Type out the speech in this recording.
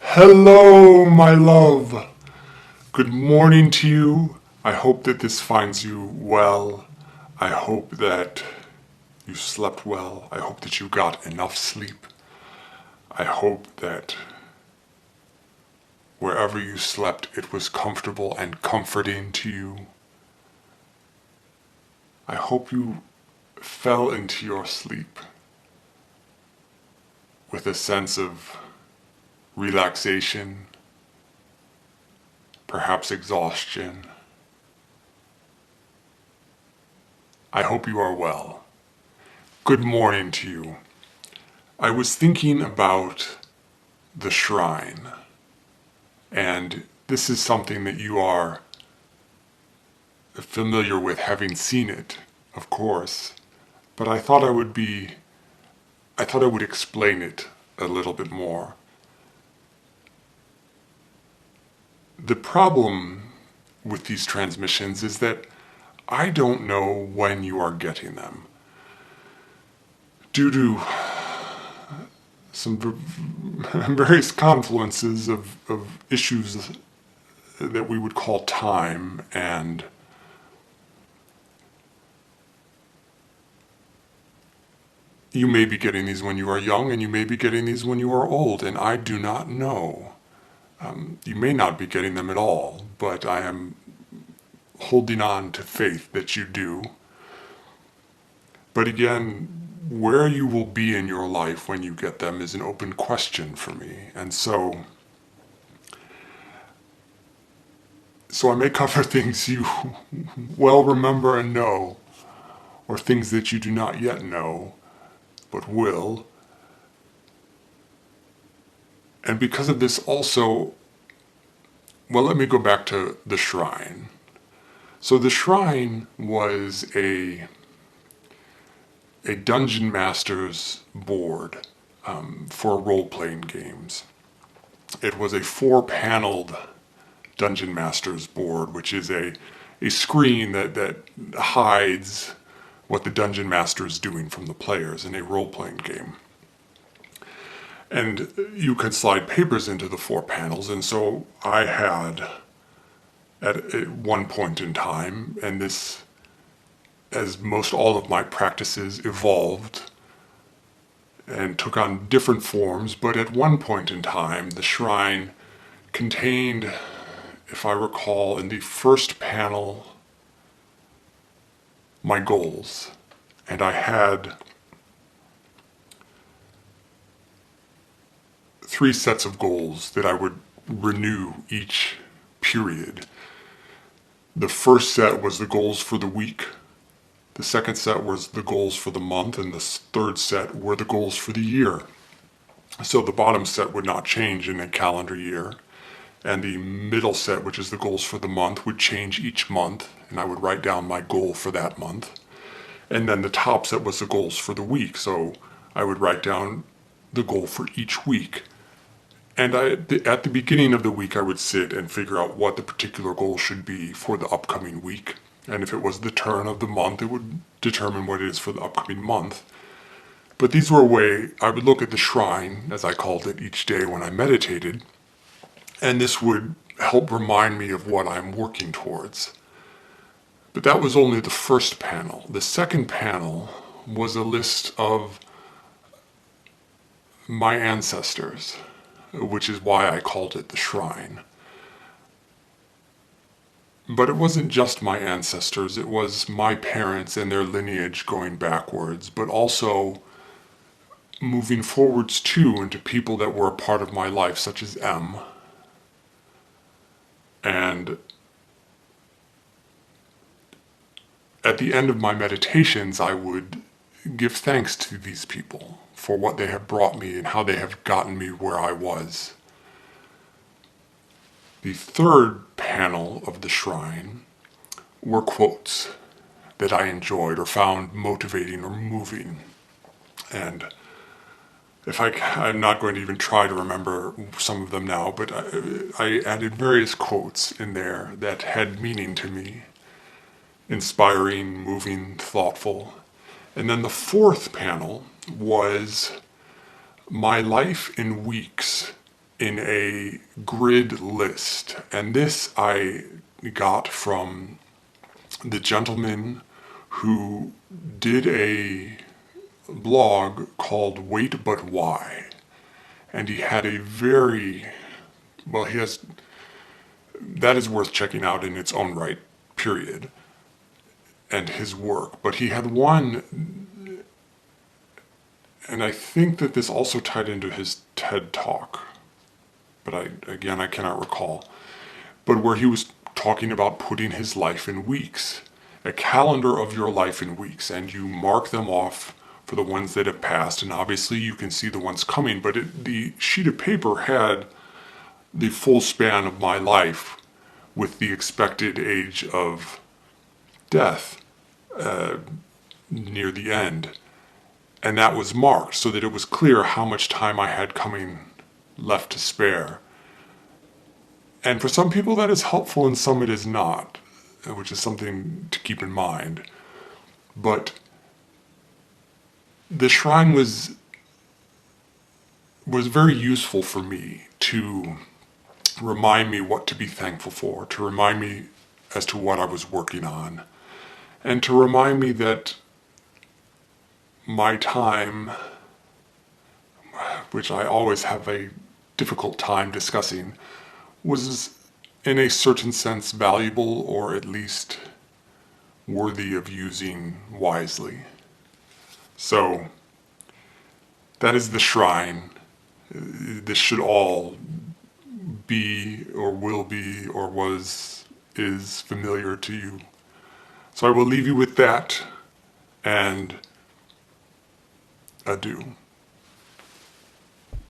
Hello, my love. Good morning to you. I hope that this finds you well. I hope that you slept well. I hope that you got enough sleep. I hope that wherever you slept, it was comfortable and comforting to you. I hope you fell into your sleep with a sense of relaxation, perhaps exhaustion. I hope you are well. Good morning to you. I was thinking about the shrine, and this is something that you are familiar with, having seen it, of course, but I thought I would explain it a little bit more. The problem with these transmissions is that I don't know when you are getting them. Due to some various confluences of issues that we would call time, and you may be getting these when you are young, and you may be getting these when you are old, and I do not know. You may not be getting them at all, but I am holding on to faith that you do. But again, where you will be in your life when you get them is an open question for me. And so I may cover things you well remember and know, or things that you do not yet know, but will. And because of this also, well, let me go back to the shrine. So the shrine was a dungeon master's board for role-playing games. It was a 4-paneled dungeon master's board, which is a screen that hides what the dungeon master is doing from the players in a role-playing game. And you could slide papers into the 4 panels, and so I had, at one point in time, and this, as most all of my practices evolved and took on different forms, but at one point in time, the shrine contained, if I recall, in the first panel, my goals. And I had 3 sets of goals that I would renew each period. The first set was the goals for the week. The second set was the goals for the month, and the third set were the goals for the year. So the bottom set would not change in a calendar year, and the middle set, which is the goals for the month, would change each month, and I would write down my goal for that month. And then the top set was the goals for the week, so I would write down the goal for each week. And at the beginning of the week, I would sit and figure out what the particular goal should be for the upcoming week. And if it was the turn of the month, it would determine what it is for the upcoming month. But these were a way I would look at the shrine, as I called it, each day when I meditated, and this would help remind me of what I'm working towards. But that was only the first panel. The second panel was a list of my ancestors, which is why I called it the shrine. But it wasn't just my ancestors, it was my parents and their lineage going backwards, but also moving forwards too into people that were a part of my life, such as M. And at the end of my meditations, I would give thanks to these people for what they have brought me and how they have gotten me where I was. The third panel of the shrine were quotes that I enjoyed or found motivating or moving. And I'm not going to even try to remember some of them now, but I added various quotes in there that had meaning to me. Inspiring, moving, thoughtful. And then the fourth panel was my life in weeks in a grid list. And this I got from the gentleman who did a blog called Wait But Why. And he had a very, well, he has, that is worth checking out in its own right, period, and his work. But he had one, and I think that this also tied into his TED Talk, but I cannot recall, but where he was talking about putting his life in weeks, a calendar of your life in weeks, and you mark them off for the ones that have passed, and obviously you can see the ones coming, but the sheet of paper had the full span of my life with the expected age of death near the end. And that was marked so that it was clear how much time I had coming left to spare. And for some people that is helpful and some it is not, which is something to keep in mind. But the shrine was very useful for me to remind me what to be thankful for, to remind me as to what I was working on, and to remind me that my time, which I always have a difficult time discussing, was in a certain sense valuable, or at least worthy of using wisely. So that is the shrine. This should all be, or will be, or is familiar to you. So I will leave you with that, and adieu.